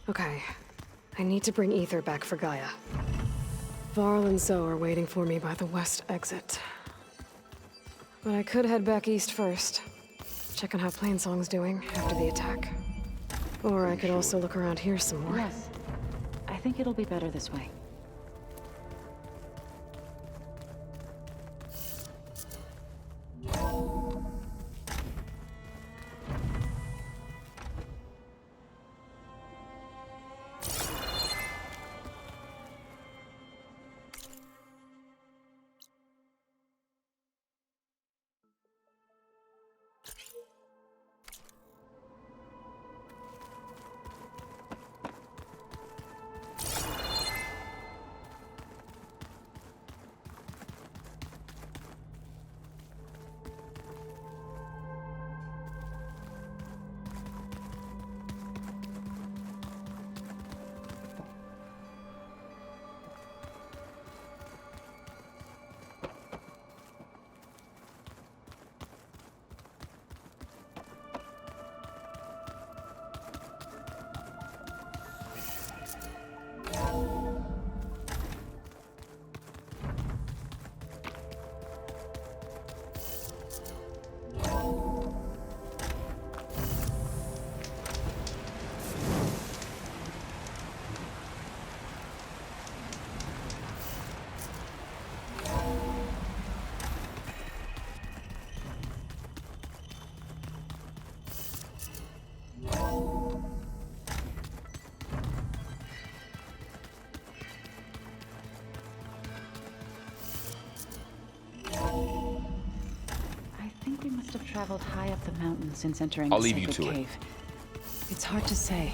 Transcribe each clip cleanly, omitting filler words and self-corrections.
Okay. I need to bring Ether back for Gaia. Varl and Zoe are waiting for me by the west exit. But I could head back east first. Check on how Plainsong's doing after the attack. Or I could also look around here some more. Yes. I think it'll be better this way. Traveled high up the mountain since entering the sacred cave. It's hard to say.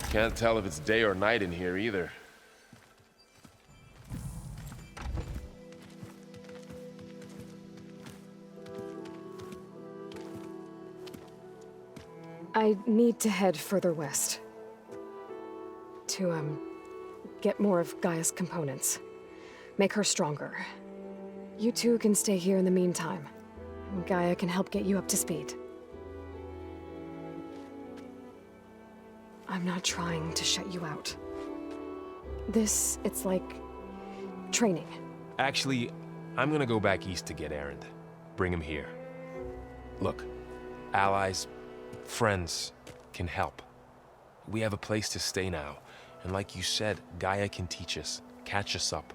Can't tell if it's day or night in here either. I need to head further west. To, get more of Gaia's components. Make her stronger. You two can stay here in the meantime. Gaia can help get you up to speed. I'm not trying to shut you out. It's like training. Actually, I'm gonna go back east to get Erend. Bring him here. Look, allies, friends can help. We have a place to stay now, and like you said, Gaia can teach us, catch us up.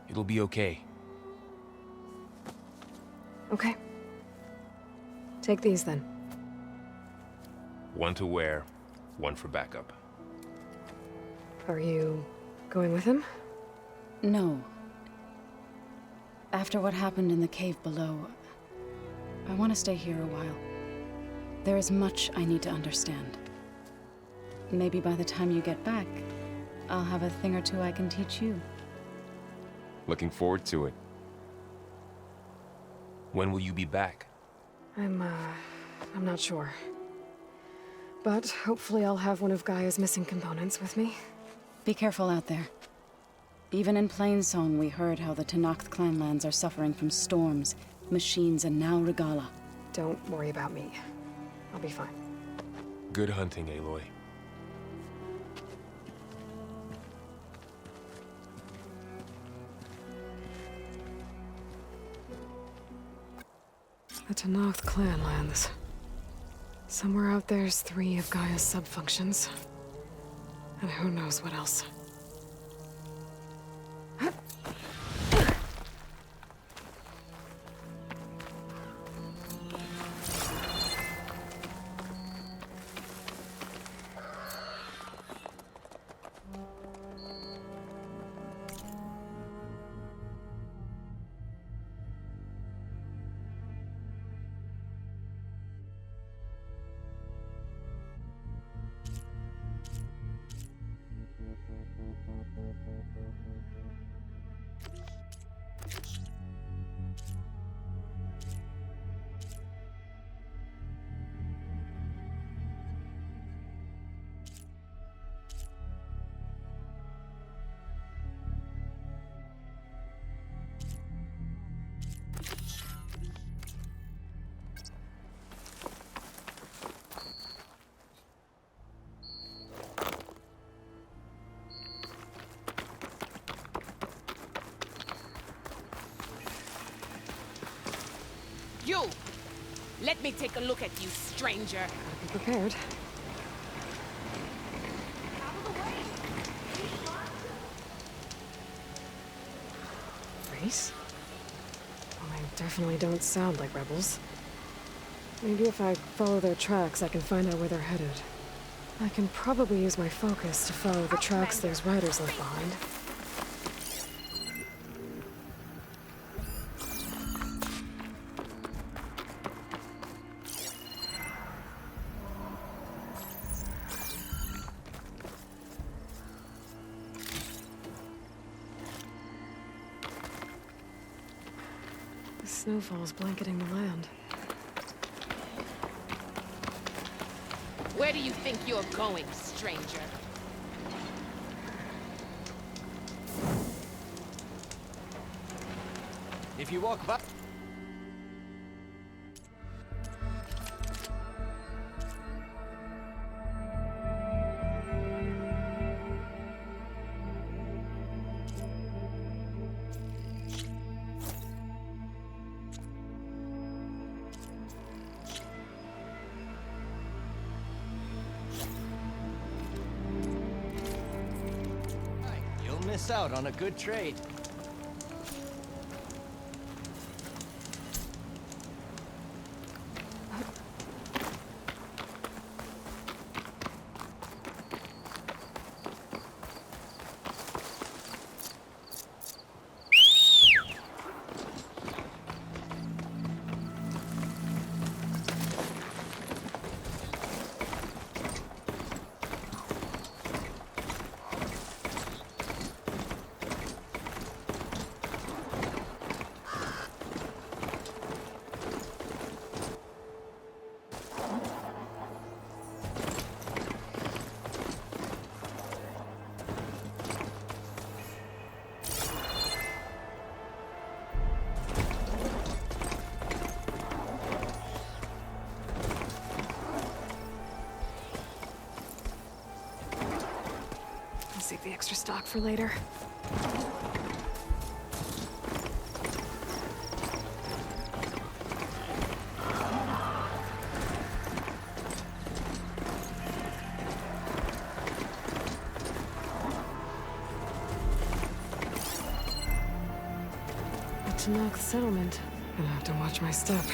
It'll be okay. Okay. Take these, then. One to wear, one for backup. Are you going with him? No. After what happened in the cave below, I want to stay here a while. There is much I need to understand. Maybe by the time you get back, I'll have a thing or two I can teach you. Looking forward to it. When will you be back? I'm not sure. But hopefully I'll have one of Gaia's missing components with me. Be careful out there. Even in Plainsong, we heard how the Tenakth clanlands are suffering from storms, machines, and now Regala. Don't worry about me. I'll be fine. Good hunting, Aloy. The Tenakth clanlands. Somewhere out there's 3 of Gaia's sub-functions. And who knows what else. You! Let me take a look at you, stranger. Be prepared. Race? Well, they definitely don't sound like rebels. Maybe if I follow their tracks, I can find out where they're headed. I can probably use my focus to follow the tracks those riders left behind. The snowfall's blanketing the land. Where do you think you're going, stranger? If you walk by... You'll miss out on a good trade. Save the extra stock for later. But to knock the settlement, gonna have to watch my step.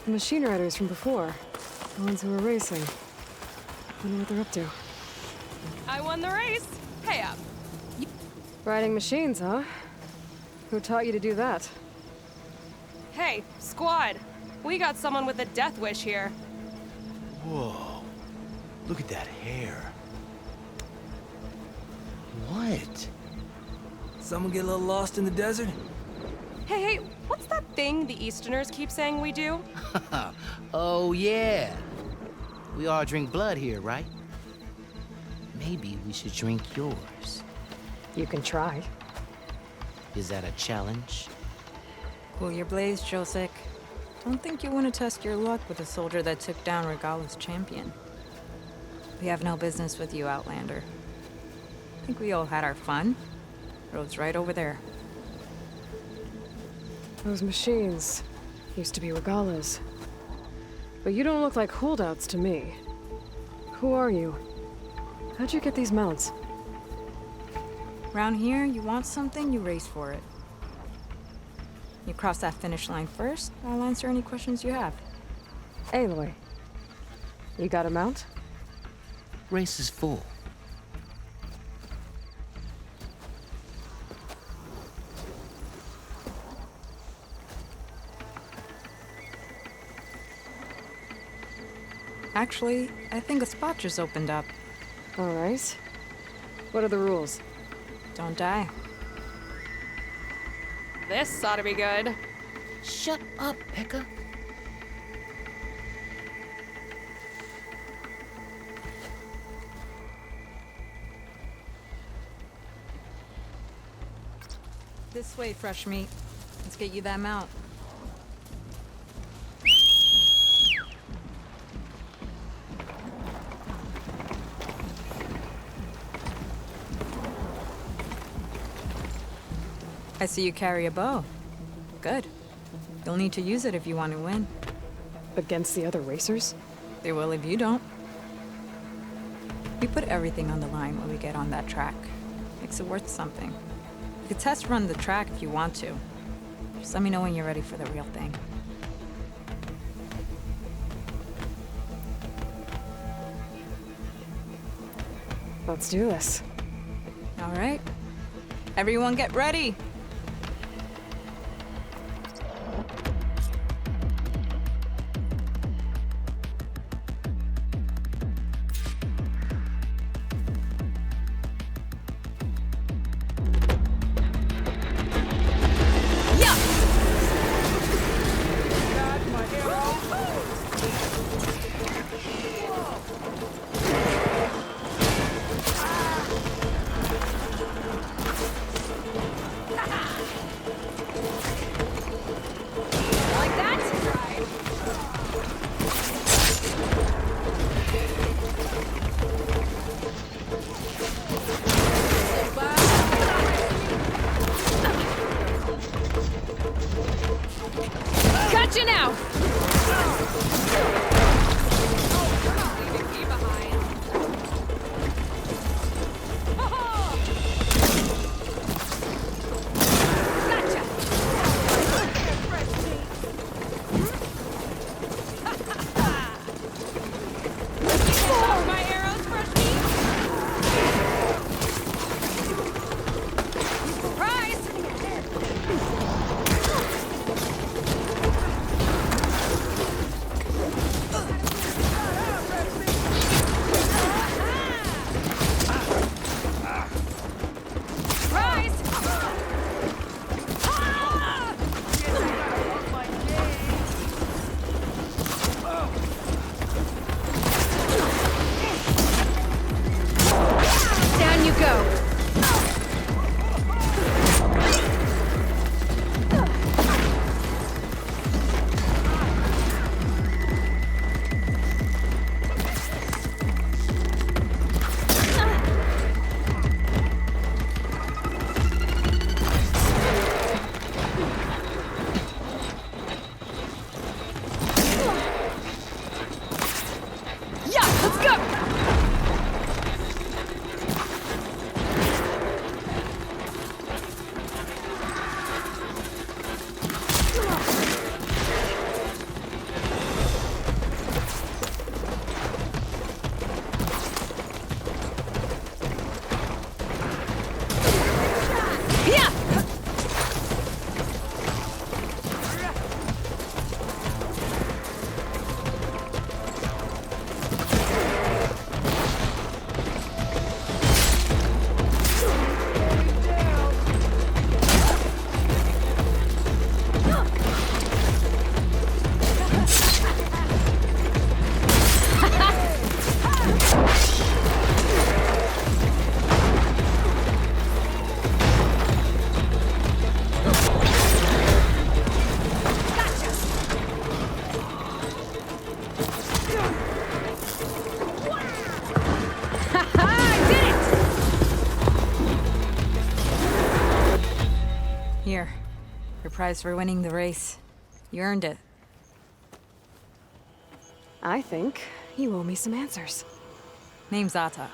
The machine riders from before. The ones who were racing. Wonder what they're up to. I won the race. Pay up. Riding machines, huh? Who taught you to do that? Hey, squad. We got someone with a death wish here. Whoa. Look at that hair. What? Someone get a little lost in the desert? Hey, what's that thing the Easterners keep saying we do? Oh, yeah. We all drink blood here, right? Maybe we should drink yours. You can try. Is that a challenge? Cool your blaze, Josek. Don't think you want to test your luck with a soldier that took down Regala's champion. We have no business with you, Outlander. I think we all had our fun. Road's right over there. Those machines used to be Regala's. But you don't look like holdouts to me. Who are you? How'd you get these mounts? Around here, you want something, you race for it. You cross that finish line first, I'll answer any questions you have. Aloy, you got a mount? Race is full. Actually, I think a spot just opened up. All right. What are the rules? Don't die. This ought to be good. Shut up, Pekka. This way, fresh meat. Let's get you that mount. I see you carry a bow. Good. You'll need to use it if you want to win. Against the other racers? They will if you don't. We put everything on the line when we get on that track. Makes it worth something. You could test run the track if you want to. Just let me know when you're ready for the real thing. Let's do this. All right. Everyone get ready! Gotcha now! Here, your prize for winning the race. You earned it. I think you owe me some answers. Name's Ata.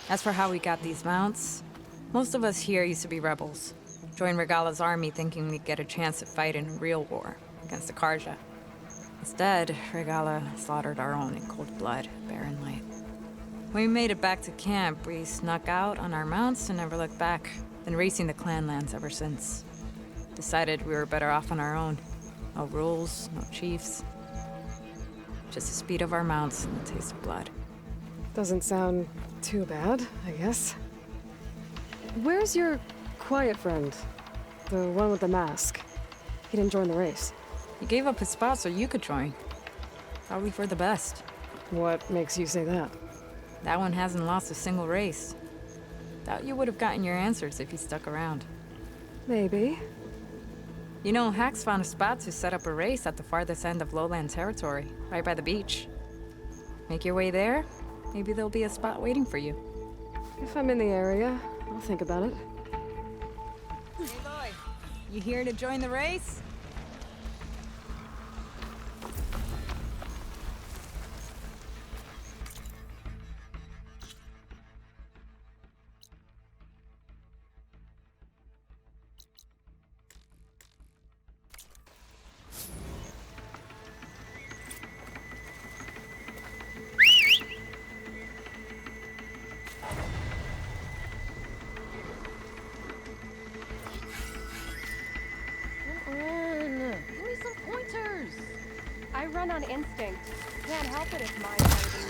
As for how we got these mounts, most of us here used to be rebels. Joined Regala's army thinking we'd get a chance to fight in a real war against the Karja. Instead, Regala slaughtered our own in cold blood, barren light. When we made it back to camp, we snuck out on our mounts and never looked back. Been racing the clan lands ever since. Decided we were better off on our own. No rules, no chiefs. Just the speed of our mounts and the taste of blood. Doesn't sound too bad, I guess. Where's your quiet friend? The one with the mask. He didn't join the race. He gave up his spot so you could join. Probably for the best. What makes you say that? That one hasn't lost a single race. Doubt you would have gotten your answers if he stuck around. Maybe. You know, Hax found a spot to set up a race at the farthest end of lowland territory, right by the beach. Make your way there, maybe there'll be a spot waiting for you. If I'm in the area, I'll think about it. Hey boy, you here to join the race? I run on instinct. Can't help it if mine's better than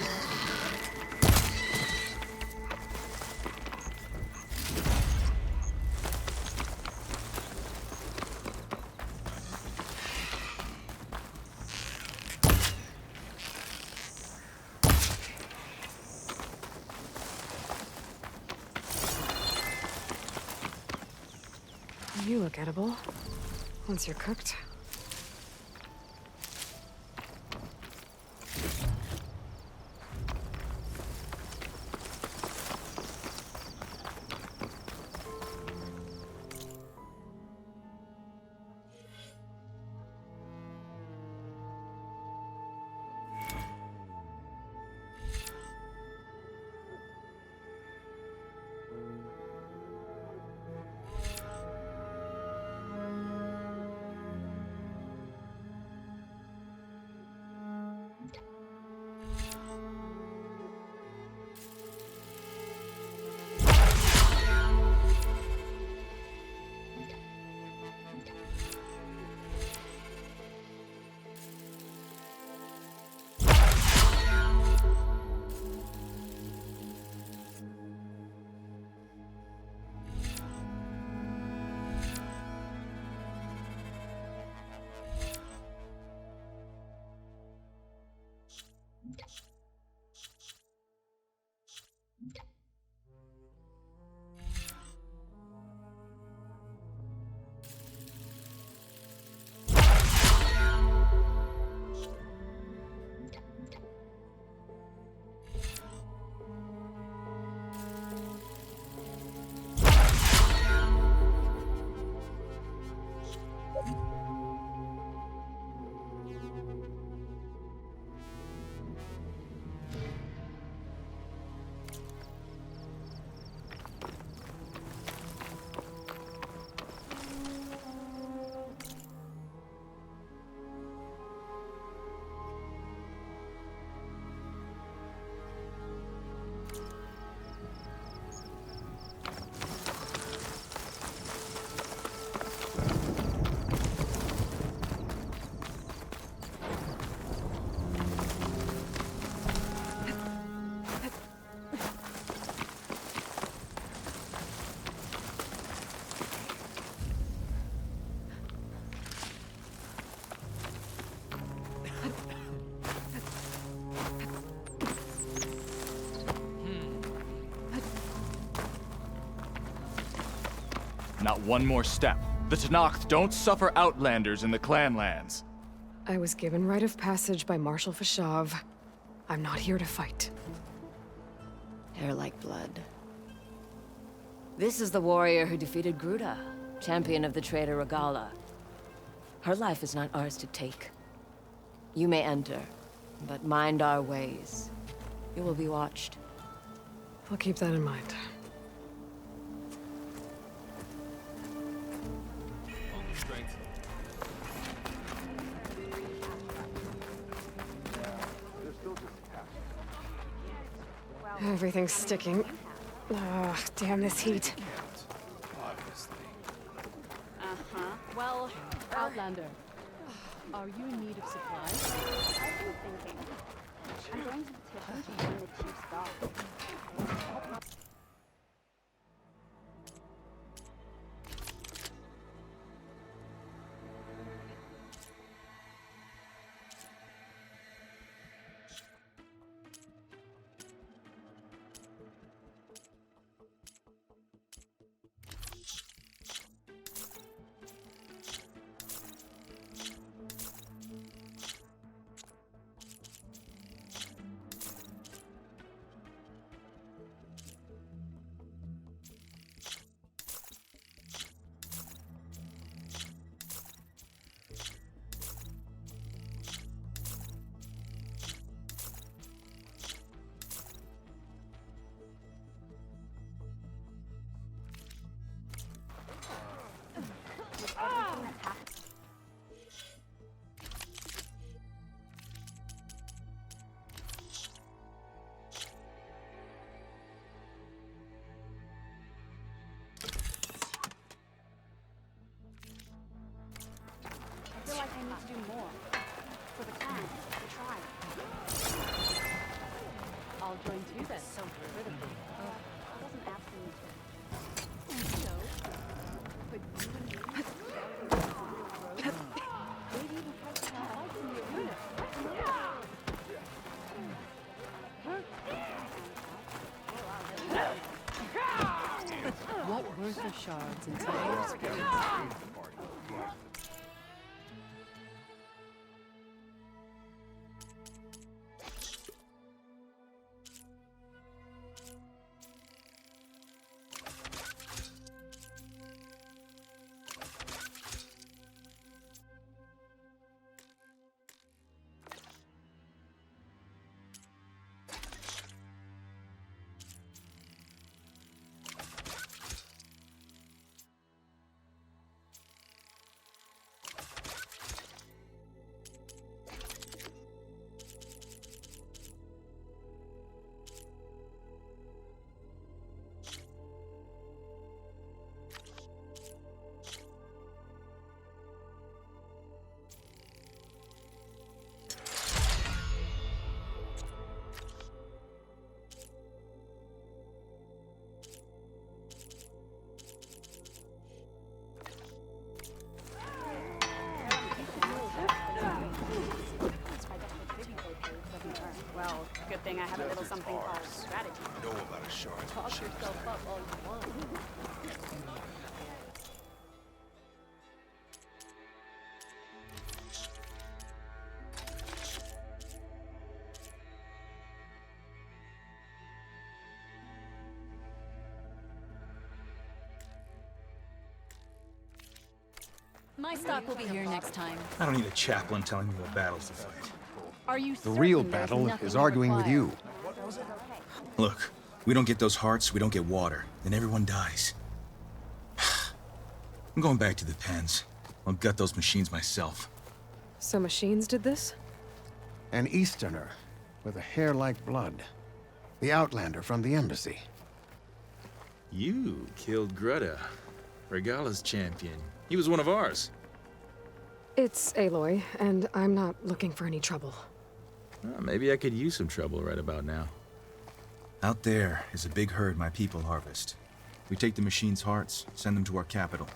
yours. You look edible. Once you're cooked. Not one more step. The Tenakth don't suffer outlanders in the clanlands. I was given rite of passage by Marshal Fashav. I'm not here to fight. Hair like blood. This is the warrior who defeated Gruda, champion of the traitor Regala. Her life is not ours to take. You may enter, but mind our ways. You will be watched. I'll keep that in mind. Everything's sticking. Ugh, damn this heat. Well, Outlander, are you in need of supplies? I've been thinking. I'm going to petition to join the Chief's Guard. I feel like I need to do more. For the clan, the tribe. I'll join too then. So critical. I wasn't asking you to. So, but you and me, maybe even try to help us in the arena. What were the shards in today's experience? Well, good thing I have a little something called strategy. Know about a shard. Talk yourself up all you want. My stock will be here next time. I don't need a chaplain telling me what battles to fight. Are you The real battle is arguing with you. Look, we don't get those hearts, we don't get water, then everyone dies. I'm going back to the pens. I'll gut those machines myself. So machines did this? An Easterner with a hair like blood. The Outlander from the embassy. You killed Greta, Regala's champion. He was one of ours. It's Aloy, and I'm not looking for any trouble. Well, maybe I could use some trouble right about now. Out there is a big herd my people harvest. We take the machine's hearts, send them to our capital,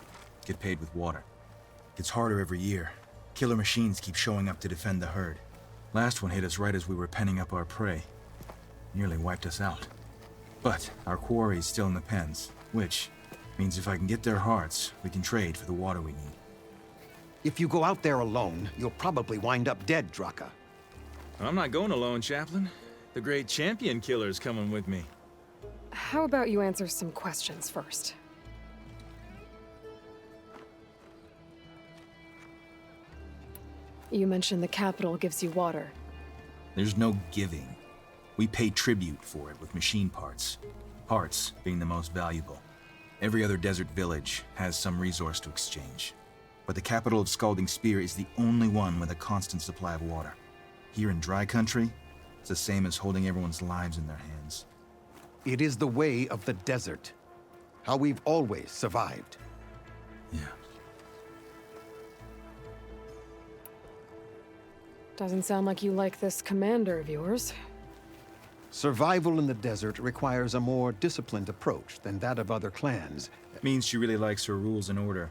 get paid with water. Gets harder every year. Killer machines keep showing up to defend the herd. Last one hit us right as we were penning up our prey. Nearly wiped us out. But our quarry is still in the pens, which means if I can get their hearts, we can trade for the water we need. If you go out there alone, you'll probably wind up dead, Draka. I'm not going alone, Chaplain. The great champion killer's coming with me. How about you answer some questions first? You mentioned the capital gives you water. There's no giving. We pay tribute for it with machine parts. Parts being the most valuable. Every other desert village has some resource to exchange. But the capital of Scalding Spear is the only one with a constant supply of water. Here in dry country, it's the same as holding everyone's lives in their hands. It is the way of the desert. How we've always survived. Yeah. Doesn't sound like you like this commander of yours. Survival in the desert requires a more disciplined approach than that of other clans. It means she really likes her rules and order.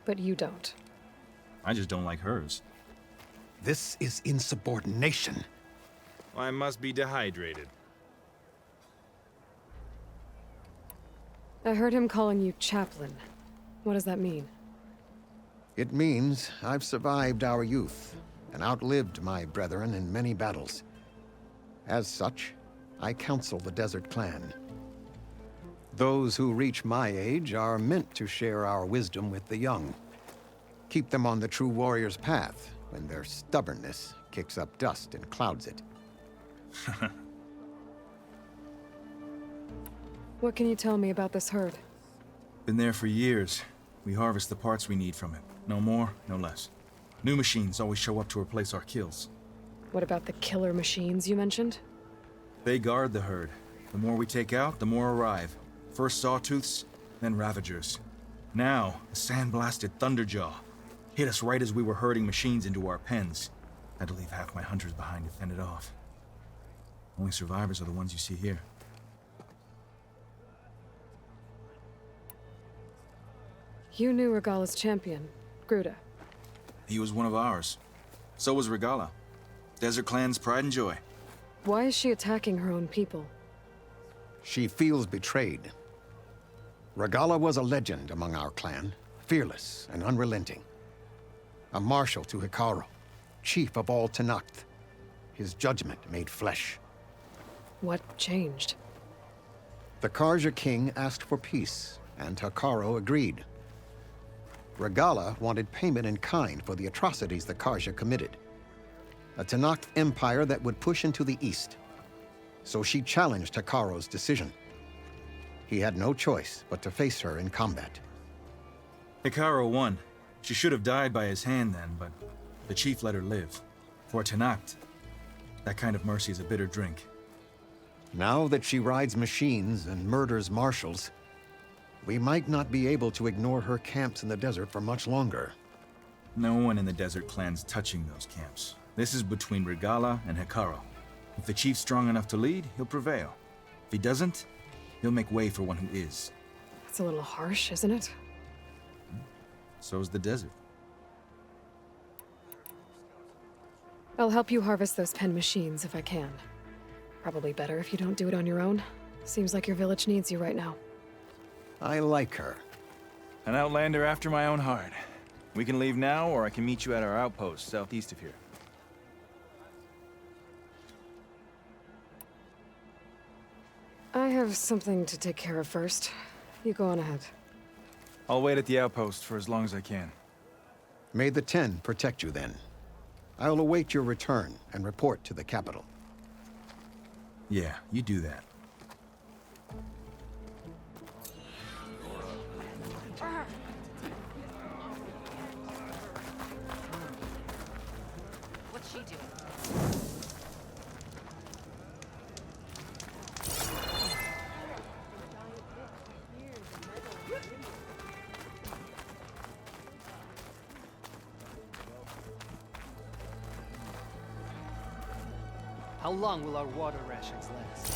But you don't. I just don't like hers. This is insubordination. I must be dehydrated. I heard him calling you chaplain. What does that mean? It means I've survived our youth and outlived my brethren in many battles. As such, I counsel the Desert Clan. Those who reach my age are meant to share our wisdom with the young. Keep them on the true warrior's path when their stubbornness kicks up dust and clouds it. What can you tell me about this herd? Been there for years. We harvest the parts we need from it. No more, no less. New machines always show up to replace our kills. What about the killer machines you mentioned? They guard the herd. The more we take out, the more arrive. First sawtooths, then ravagers. Now, a sand-blasted thunderjaw. Hit us right as we were herding machines into our pens. Had to leave half my hunters behind to fend it off. Only survivors are the ones you see here. You knew Regala's champion, Gruda. He was one of ours. So was Regala. Desert Clan's pride and joy. Why is she attacking her own people? She feels betrayed. Regala was a legend among our clan, fearless and unrelenting. A marshal to Hikaru, chief of all Towheed. His judgment made flesh. What changed? The Karja king asked for peace, and Hikaru agreed. Regala wanted payment in kind for the atrocities the Karja committed. A Towheed empire that would push into the east. So she challenged Hikaru's decision. He had no choice but to face her in combat. Hikaru won. She should have died by his hand then, but the chief let her live. For Towheed, that kind of mercy is a bitter drink. Now that she rides machines and murders marshals, we might not be able to ignore her camps in the desert for much longer. No one in the Desert Clan's touching those camps. This is between Regala and Hikaru. If the chief's strong enough to lead, he'll prevail. If he doesn't, he'll make way for one who is. That's a little harsh, isn't it? So's the desert. I'll help you harvest those pen machines if I can. Probably better if you don't do it on your own. Seems like your village needs you right now. I like her. An outlander after my own heart. We can leave now, or I can meet you at our outpost southeast of here. I have something to take care of first. You go on ahead. I'll wait at the outpost for as long as I can. May the Ten protect you then. I'll await your return and report to the capital. Yeah, you do that. What's she doing? How long will our water rations last?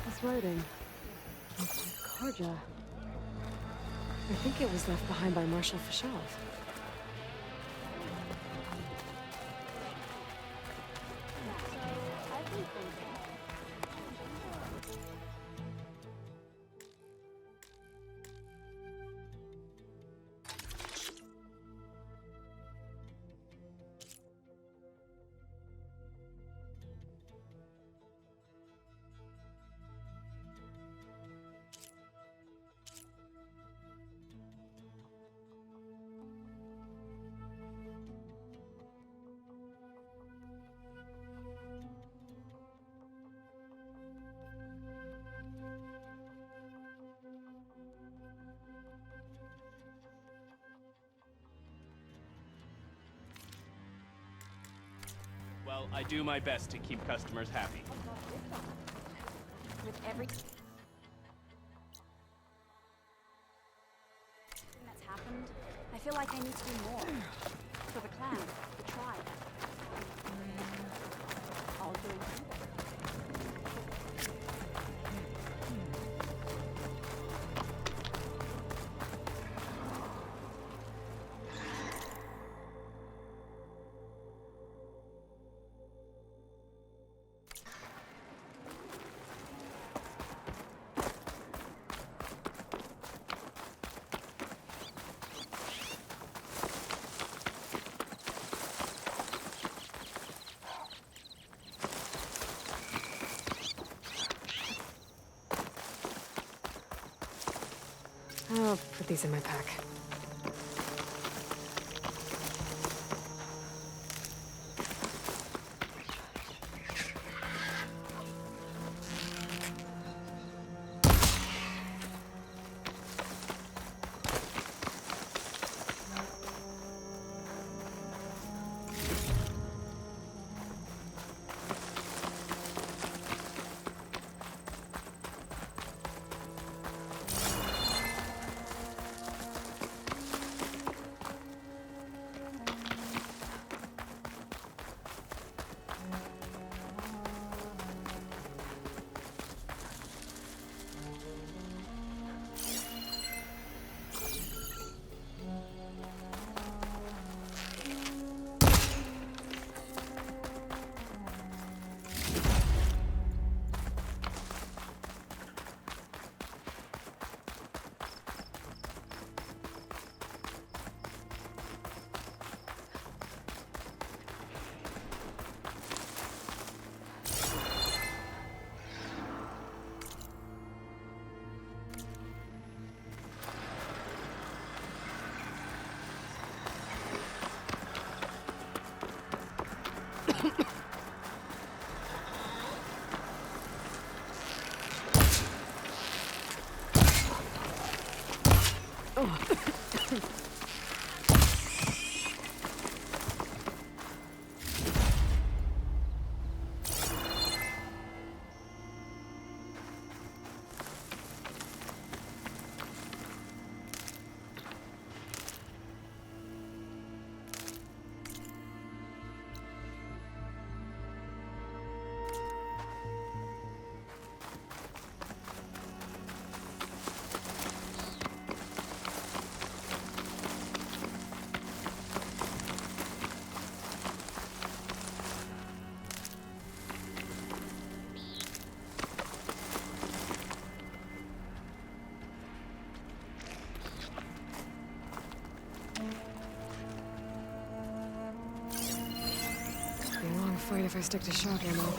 This writing. Karja. I think it was left behind by Marshal Fashov. Well, I do my best to keep customers happy. With every thing that's happened, I feel like I need to do more. For the clan, the tribe. I'll join you. I'll put these in my pack. Fight if I stick to shock ammo.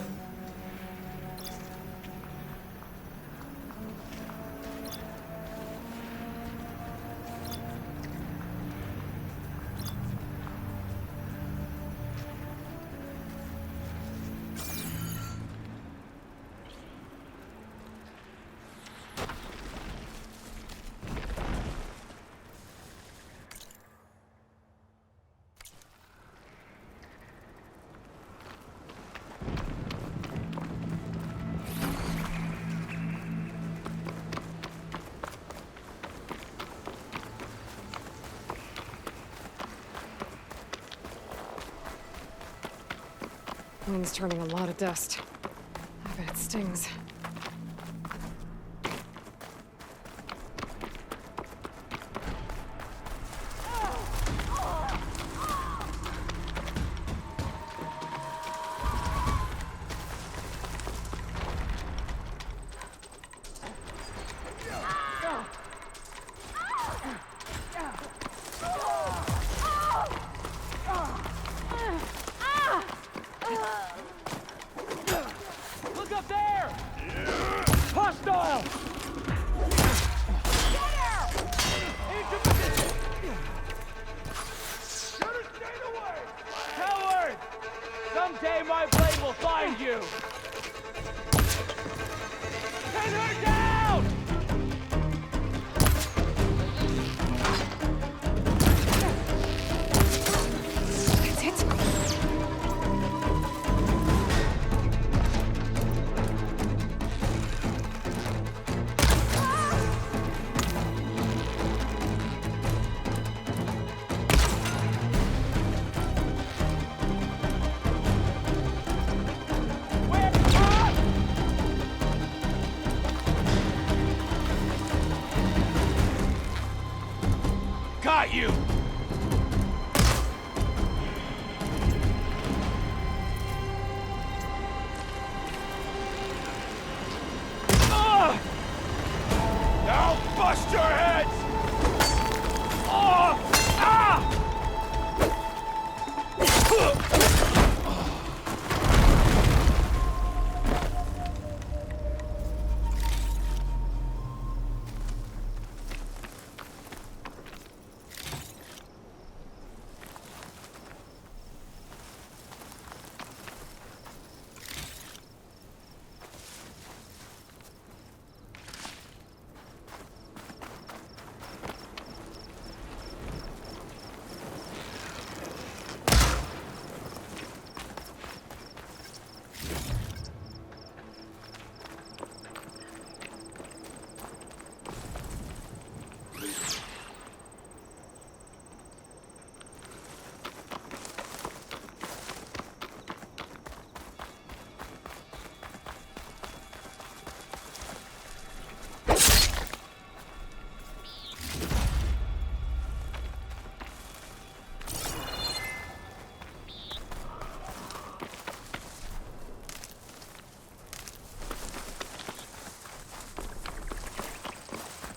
Wind's turning a lot of dust. I bet it stings. Look up there! Hostile! Get out! Into position! Shooters, stay away! Coward! Someday my blade will find you! Pin her down! It's hit me. caught you! Now bust your heads! Oh! Ah!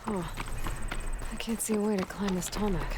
Oh, I can't see a way to climb this tarmac.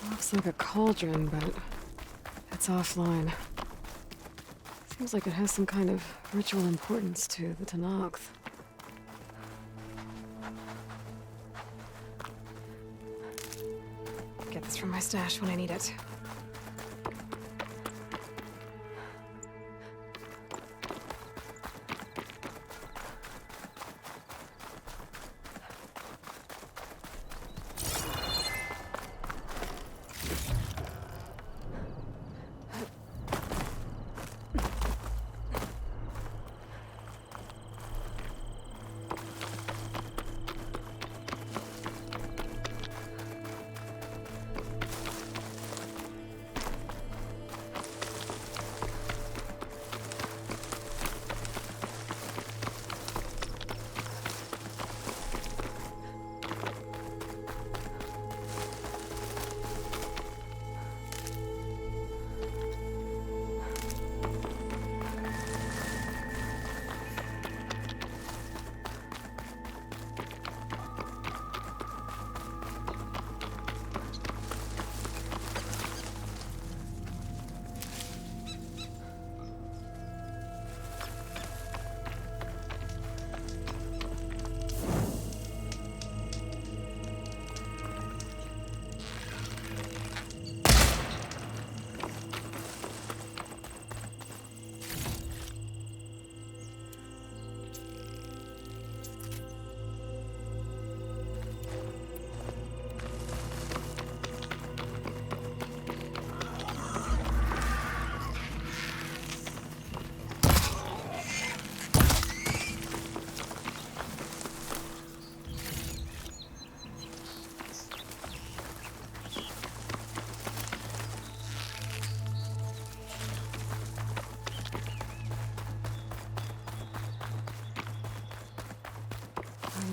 Looks like a cauldron, but it's offline. Seems like it has some kind of ritual importance to the Towheed. Get this from my stash when I need it.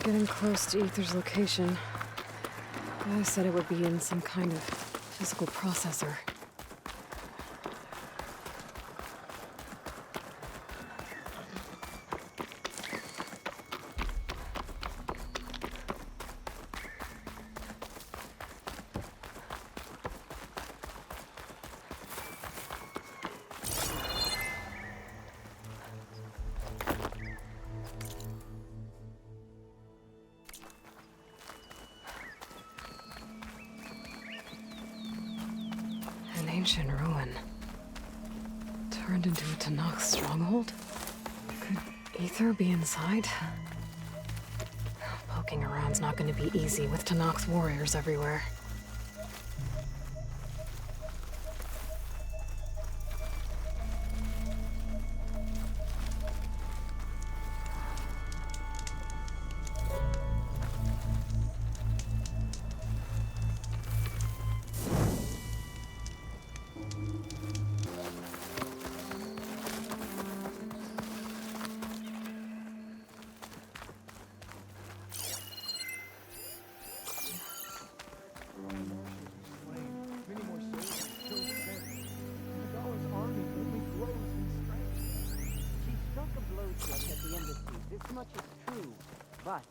Getting close to Ether's location. I said it would be in some kind of physical processor. An ancient ruin. Turned into a Tanakh stronghold? Could Ether be inside? Poking around's not going to be easy with Tanakh's warriors everywhere. This much is true, but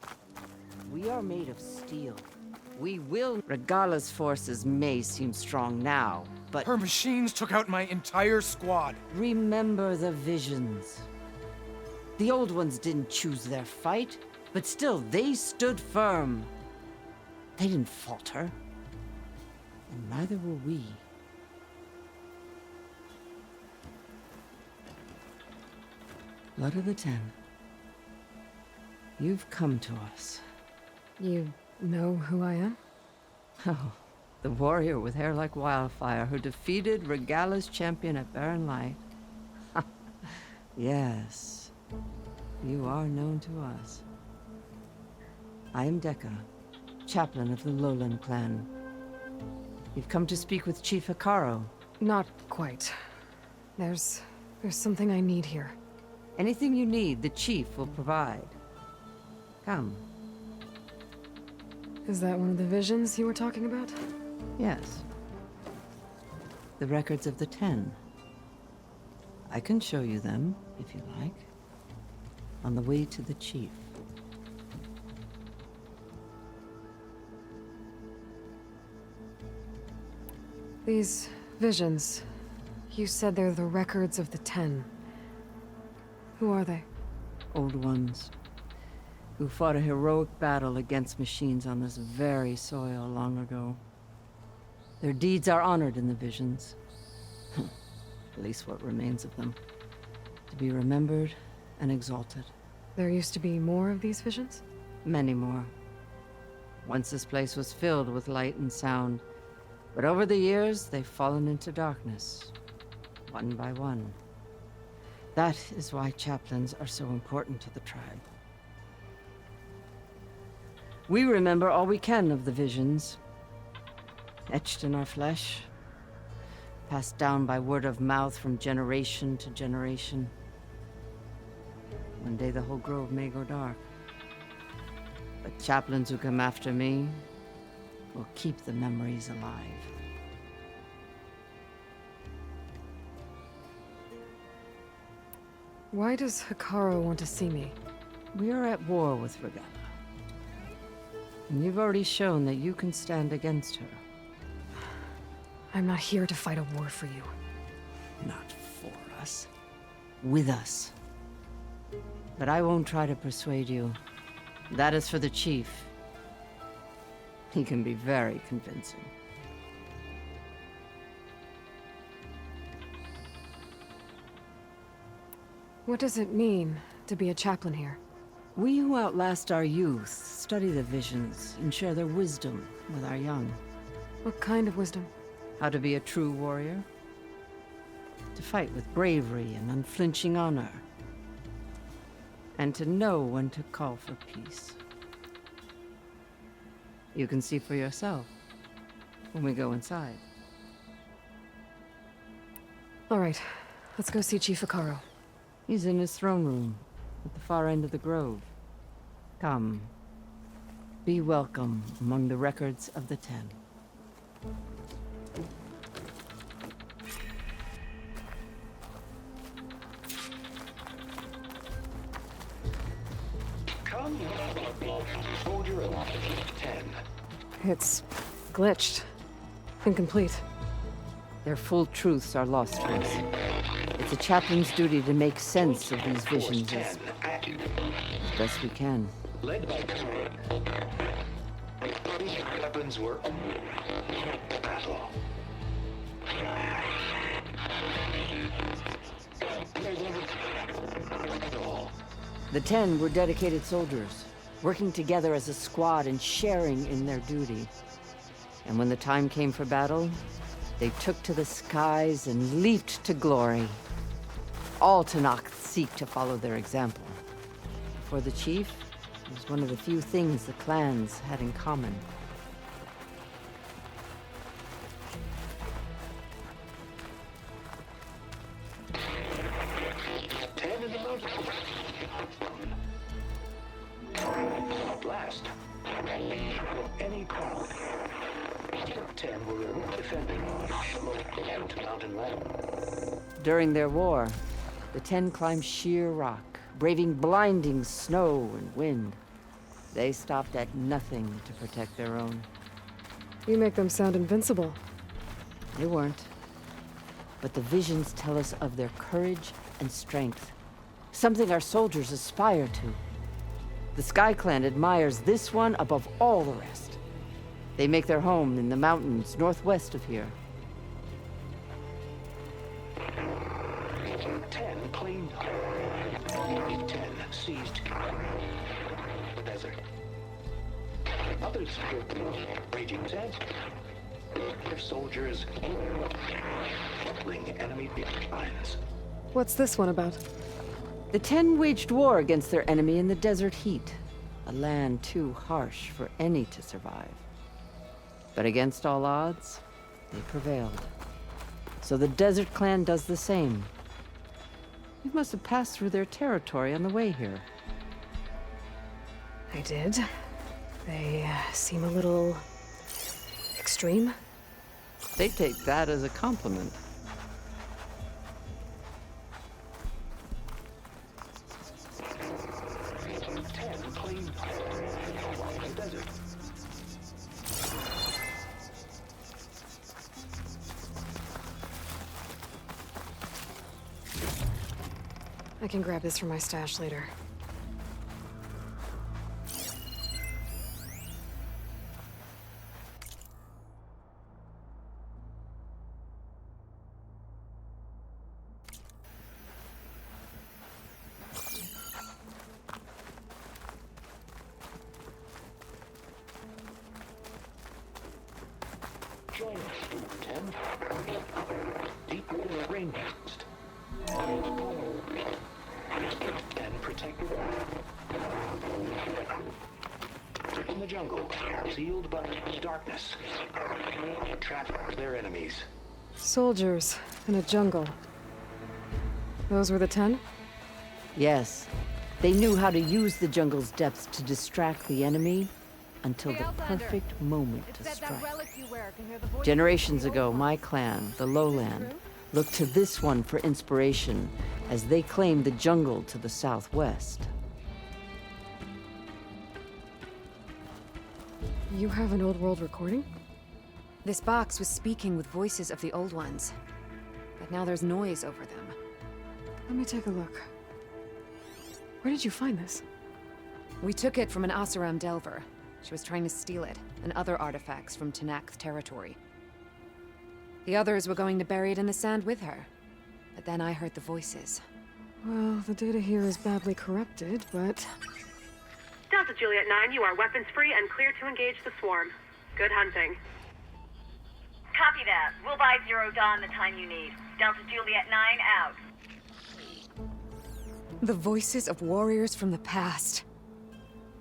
we are made of steel. We will. Regala's forces may seem strong now, but her machines took out my entire squad. Remember the visions. The old ones didn't choose their fight, but still they stood firm. They didn't falter. And neither will we. Blood of the Ten. You've come to us. You know who I am? Oh, the warrior with hair like wildfire who defeated Regala's champion at Barren Light. Yes, you are known to us. I am Dekka, chaplain of the Lowland clan. You've come to speak with Chief Hikaro. Not quite. There's something I need here. Anything you need, the chief will provide. Come. Is that one of the visions you were talking about? Yes. The records of the Ten. I can show you them, if you like. On the way to the chief. These visions, you said they're the records of the Ten. Who are they? Old ones. Who fought a heroic battle against machines on this very soil long ago. Their deeds are honored in the visions. At least what remains of them. To be remembered and exalted. There used to be more of these visions? Many more. Once this place was filled with light and sound, but over the years they've fallen into darkness, one by one. That is why chaplains are so important to the tribe. We remember all we can of the visions, etched in our flesh, passed down by word of mouth from generation to generation. One day the whole grove may go dark, but chaplains who come after me will keep the memories alive. Why does Hikaro want to see me? We are at war with Regala. And you've already shown that you can stand against her. I'm not here to fight a war for you. Not for us. With us. But I won't try to persuade you. That is for the chief. He can be very convincing. What does it mean to be a chaplain here? We who outlast our youth study the visions and share their wisdom with our young. What kind of wisdom? How to be a true warrior. To fight with bravery and unflinching honor. And to know when to call for peace. You can see for yourself when we go inside. All right, let's go see Chief Hikaro. He's in his throne room, at the far end of the grove. Come. Be welcome among the records of the Ten. Come, soldier of 10. It's glitched. Incomplete. Their full truths are lost to us. It's a chaplain's duty to make sense of these visions as best we can. Led by weapons were battle. The Ten were dedicated soldiers, working together as a squad and sharing in their duty. And when the time came for battle, they took to the skies and leaped to glory. All Tanakhs seek to follow their example. For the chief, it was one of the few things the clans had in common. Blast. Any problem. 10 were defending mountain land. During their war, the Ten climbed sheer rock, braving blinding snow and wind. They stopped at nothing to protect their own. You make them sound invincible. They weren't. But the visions tell us of their courage and strength, something our soldiers aspire to. The Sky Clan admires this one above all the rest. They make their home in the mountains northwest of here. 10 claimed. 10 seized the desert. Others raging sands. Their soldiers battling enemy lines. What's this one about? The Ten waged war against their enemy in the desert heat, a land too harsh for any to survive. But against all odds, they prevailed. So the Desert Clan does the same. You must have passed through their territory on the way here. I did. They seem a little extreme. They take that as a compliment. I can grab this from my stash later. Join us, 10. Deep rainforest. And protected in the jungle, sealed by darkness. Trap their enemies. Soldiers in a jungle. Those were the 10? Yes. They knew how to use the jungle's depths to distract the enemy until the perfect moment to strike. Generations ago, my clan, the Lowland, looked to this one for inspiration as they claimed the jungle to the southwest. You have an old world recording? This box was speaking with voices of the old ones, but now there's noise over them. Let me take a look. Where did you find this? We took it from an Oseram Delver. She was trying to steal it, and other artifacts from Tanakh's territory. The others were going to bury it in the sand with her. But then I heard the voices. Well, the data here is badly corrupted, but... Delta Juliet 9, you are weapons-free and clear to engage the swarm. Good hunting. Copy that. We'll buy Zero Dawn the time you need. Delta Juliet 9 out. The voices of warriors from the past.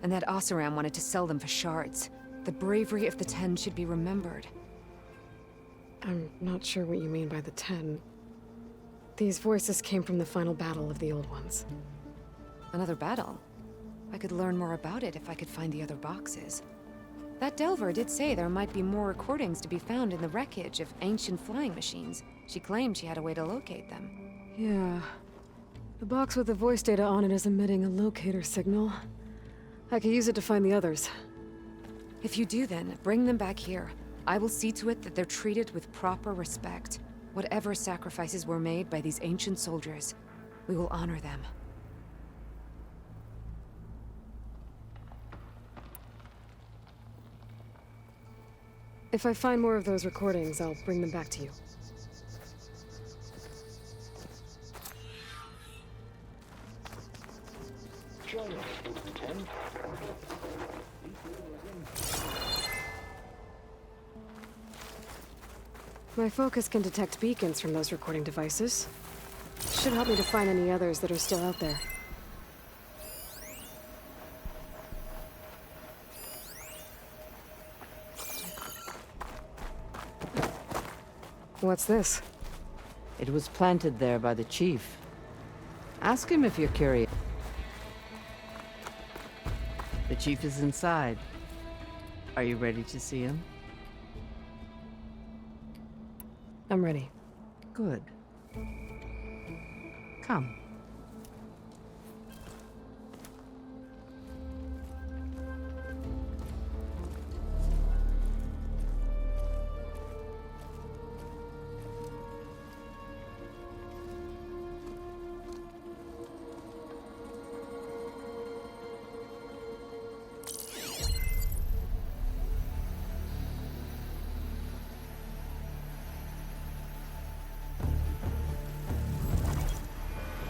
And that Oseram wanted to sell them for shards. The bravery of the 10 should be remembered. I'm not sure what you mean by the 10. These voices came from the final battle of the Old Ones. Another battle? I could learn more about it if I could find the other boxes. That Delver did say there might be more recordings to be found in the wreckage of ancient flying machines. She claimed she had a way to locate them. Yeah. The box with the voice data on it is emitting a locator signal. I could use it to find the others. If you do then, bring them back here. I will see to it that they're treated with proper respect. Whatever sacrifices were made by these ancient soldiers, we will honor them. If I find more of those recordings, I'll bring them back to you. My focus can detect beacons from those recording devices. Should help me to find any others that are still out there. What's this? It was planted there by the chief. Ask him if you're curious. The chief is inside. Are you ready to see him? I'm ready. Good. Come.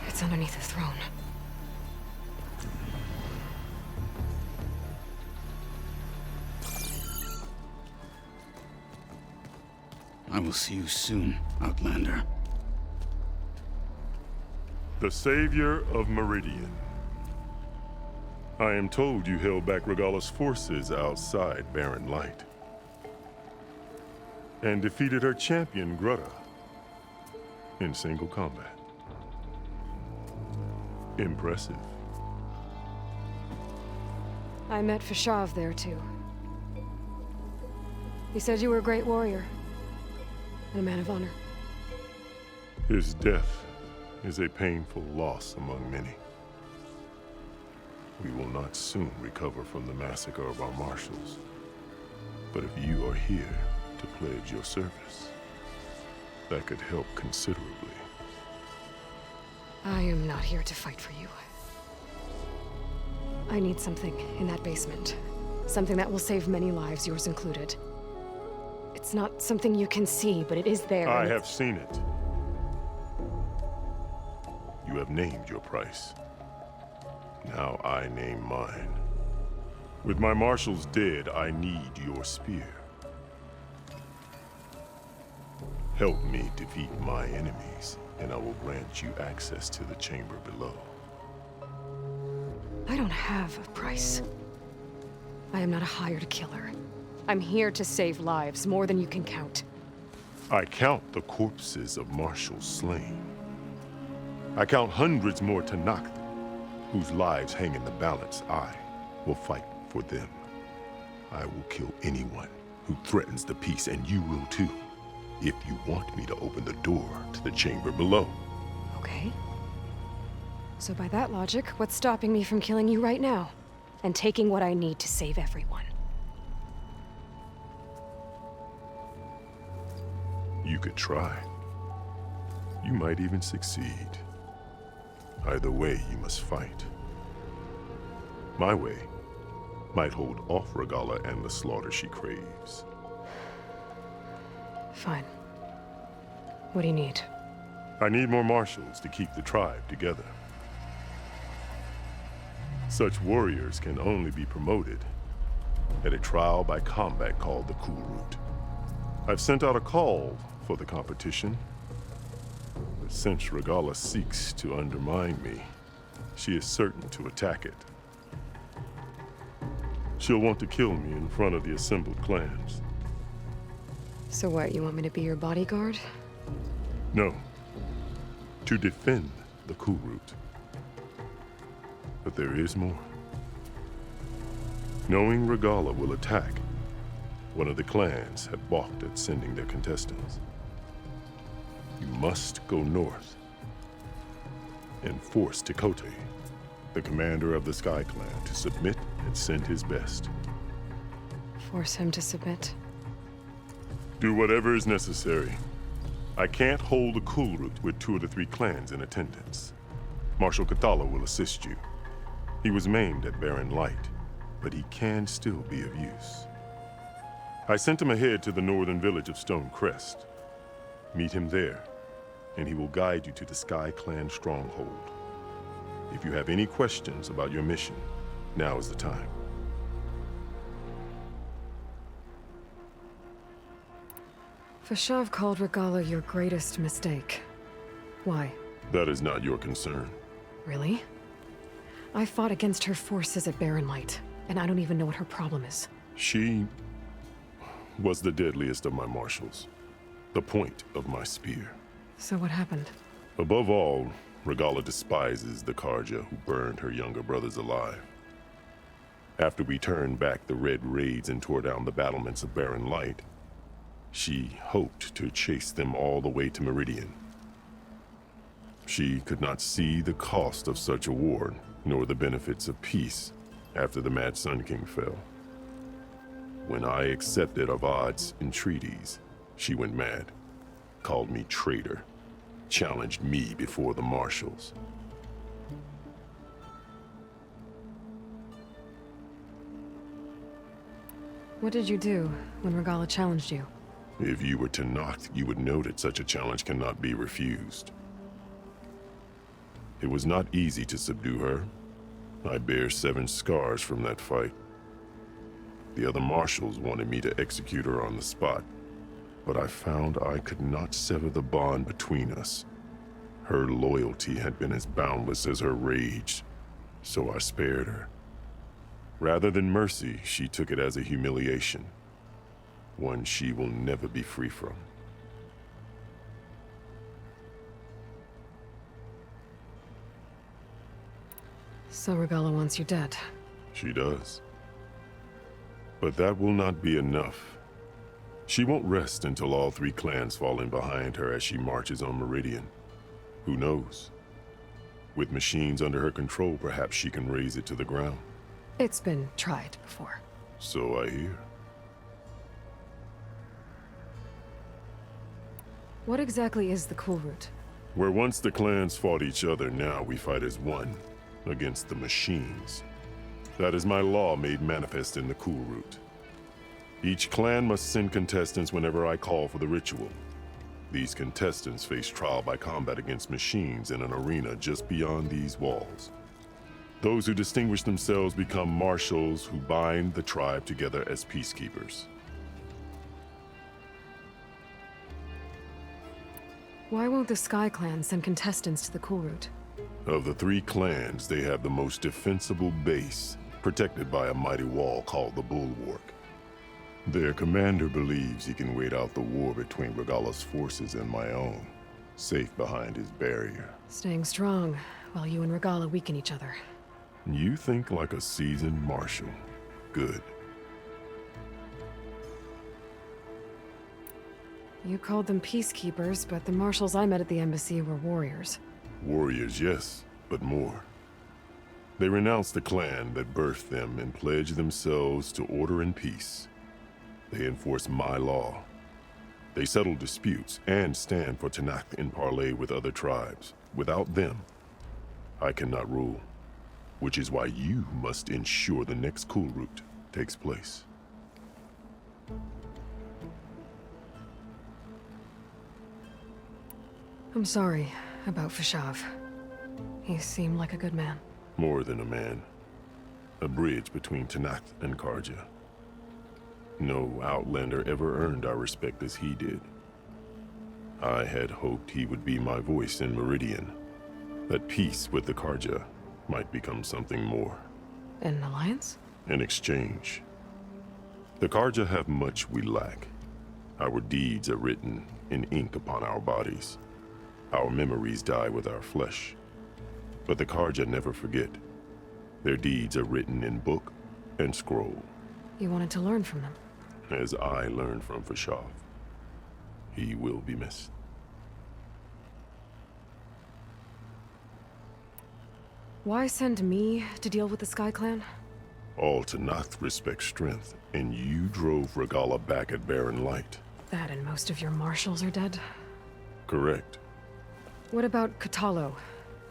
It's underneath the throne. I will see you soon, Outlander. The Savior of Meridian. I am told you held back Regalla's forces outside Barren Light. And defeated her champion, Grutta, in single combat. Impressive. I met Fashav there, too. He said you were a great warrior. And a man of honor. His death is a painful loss among many. We will not soon recover from the massacre of our marshals. But if you are here to pledge your service, that could help considerably. I am not here to fight for you. I need something in that basement. Something that will save many lives, yours included. It's not something you can see, but it is there. I have seen it. You have named your price. Now I name mine. With my marshals dead, I need your spear. Help me defeat my enemies, and I will grant you access to the chamber below. I don't have a price. I am not a hired killer. I'm here to save lives, more than you can count. I count the corpses of marshals slain. I count hundreds more Towheed, whose lives hang in the balance. I will fight for them. I will kill anyone who threatens the peace, and you will too, if you want me to open the door to the chamber below. Okay. So by that logic, what's stopping me from killing you right now? And taking what I need to save everyone? You could try. You might even succeed. Either way, you must fight. My way might hold off Regalla and the slaughter she craves. Fine. What do you need? I need more marshals to keep the tribe together. Such warriors can only be promoted at a trial by combat called the Cool Route. I've sent out a call for the competition, but since Regalla seeks to undermine me, she is certain to attack it. She'll want to kill me in front of the assembled clans. So what, you want me to be your bodyguard? No, to defend the Cool Route. But there is more. Knowing Regalla will attack One of the clans had balked at sending their contestants. You must go north and force Towheed, the commander of the Sky Clan, to submit and send his best. Force him to submit. Do whatever is necessary. I can't hold a cool route with 2 of the 3 clans in attendance. Marshal Cathala will assist you. He was maimed at Barren Light, but he can still be of use. I sent him ahead to the northern village of Stone Crest. Meet him there, and he will guide you to the Sky Clan stronghold. If you have any questions about your mission, now is the time. Fashav called Regala your greatest mistake. Why? That is not your concern. Really? I fought against her forces at Barren Light, and I don't even know what her problem is. She was the deadliest of my marshals, the point of my spear. So what happened? Above all, Regala despises the Karja who burned her younger brothers alive. After we turned back the Red Raids and tore down the battlements of Barren Light, she hoped to chase them all the way to Meridian. She could not see the cost of such a war, nor the benefits of peace after the Mad Sun King fell. When I accepted Avad's entreaties, she went mad, called me traitor, challenged me before the marshals. What did you do when Regala challenged you? If you were Towheed, you would know that such a challenge cannot be refused. It was not easy to subdue her. I bear 7 scars from that fight. The other marshals wanted me to execute her on the spot, but I found I could not sever the bond between us. Her loyalty had been as boundless as her rage, so I spared her. Rather than mercy, she took it as a humiliation, one she will never be free from. So Regala wants you dead. She does. But that will not be enough. She won't rest until all 3 clans fall in behind her as she marches on Meridian. Who knows? With machines under her control, perhaps she can raise it to the ground. It's been tried before. So I hear. What exactly is the Cool Route? Where once the clans fought each other, now we fight as one, against the machines. That is my law made manifest in the Cool Route. Each clan must send contestants whenever I call for the ritual. These contestants face trial by combat against machines in an arena just beyond these walls. Those who distinguish themselves become marshals who bind the tribe together as peacekeepers. Why won't the Sky Clan send contestants to the Cool Route? Of the 3 clans, they have the most defensible base, protected by a mighty wall called the Bulwark. Their commander believes he can wait out the war between Regala's forces and my own, safe behind his barrier. Staying strong, while you and Regala weaken each other. You think like a seasoned marshal. Good. You called them peacekeepers, but the marshals I met at the embassy were warriors. Warriors, yes, but more. They renounce the clan that birthed them and pledge themselves to order and peace. They enforce my law. They settle disputes and stand for Towheed in parley with other tribes. Without them, I cannot rule. Which is why you must ensure the next Cool Route takes place. I'm sorry about Fashav. He seemed like a good man. More than a man. A bridge between Towheed and Karja. No Outlander ever earned our respect as he did. I had hoped he would be my voice in Meridian. That peace with the Karja might become something more. An alliance? An exchange. The Karja have much we lack. Our deeds are written in ink upon our bodies. Our memories die with our flesh. But the Karja never forget. Their deeds are written in book and scroll. You wanted to learn from them? as I learned from Fashav. He will be missed. Why send me to deal with the Sky Clan? All Tanath respect strength, and you drove Regala back at Barren Light. That and most of your marshals are dead? Correct. What about Katalo?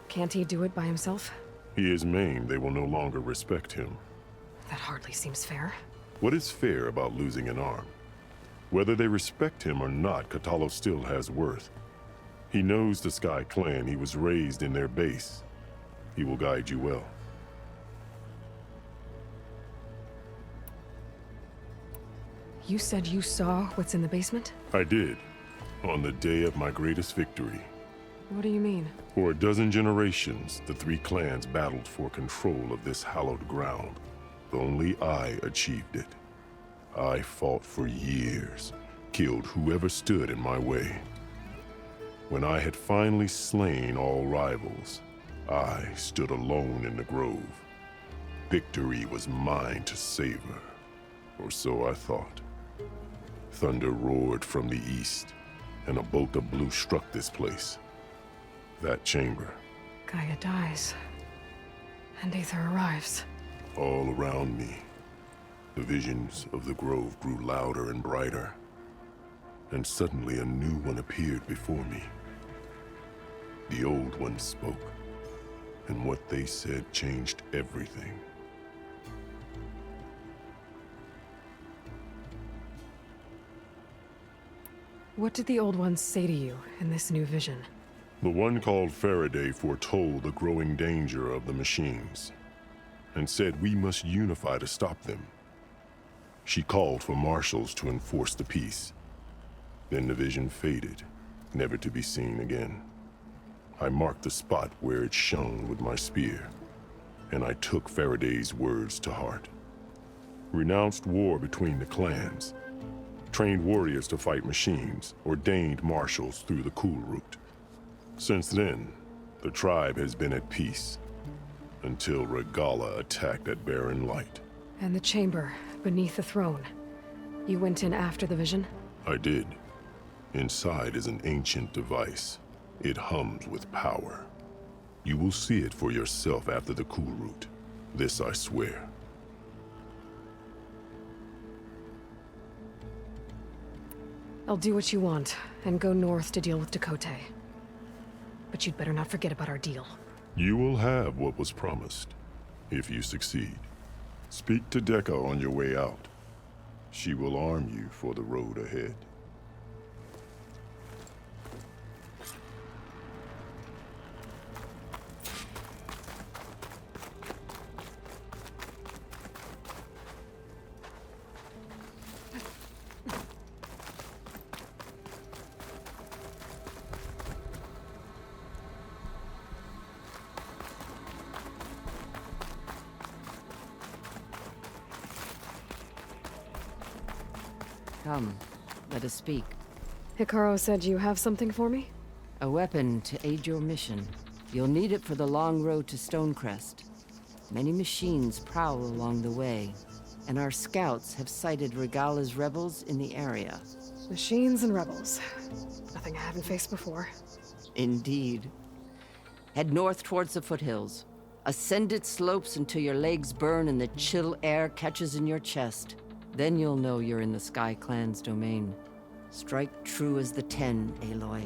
Can't he do it by himself? He is maimed. They will no longer respect him. That hardly seems fair. What is fair about losing an arm? Whether they respect him or not, Katalo still has worth. He knows the Sky Clan. He was raised in their base. He will guide you well. You said you saw what's in the basement? I did, on the day of my greatest victory. What do you mean? For a dozen generations, the three clans battled for control of this hallowed ground. Only I achieved it. I fought for years, killed whoever stood in my way. When I had finally slain all rivals, I stood alone in the grove. Victory was mine to savor, or so I thought. Thunder roared from the east, and a bolt of blue struck this place. That chamber. Gaia dies, and Aether arrives. All around me, the visions of the grove grew louder and brighter, and suddenly a new one appeared before me. The old one spoke, and what they said changed everything. What did the old ones say to you in this new vision? The one called Faraday foretold the growing danger of the machines, and said we must unify to stop them. She called for marshals to enforce the peace. Then the vision faded, never to be seen again. I marked the spot where it shone with my spear, and I took Faraday's words to heart. Renounced war between the clans, trained warriors to fight machines, ordained marshals through the cool route. Since then, the tribe has been at peace, until Regala attacked at Barren Light. And the chamber, beneath the throne. You went in after the vision? I did. Inside is an ancient device. It hums with power. You will see it for yourself after the cool route. This I swear. I'll do what you want, and go north to deal with Dakota. But you'd better not forget about our deal. You will have what was promised, if you succeed. Speak to Dekka on your way out. She will arm you for the road ahead. Come, let us speak. Hikaru said you have something for me? A weapon to aid your mission. You'll need it for the long road to Stonecrest. Many machines prowl along the way, and our scouts have sighted Regala's rebels in the area. Machines and rebels. Nothing I haven't faced before. Indeed. Head north towards the foothills. Ascend its slopes until your legs burn and the chill air catches in your chest. Then you'll know you're in the Sky Clan's domain. Strike true as the 10, Aloy.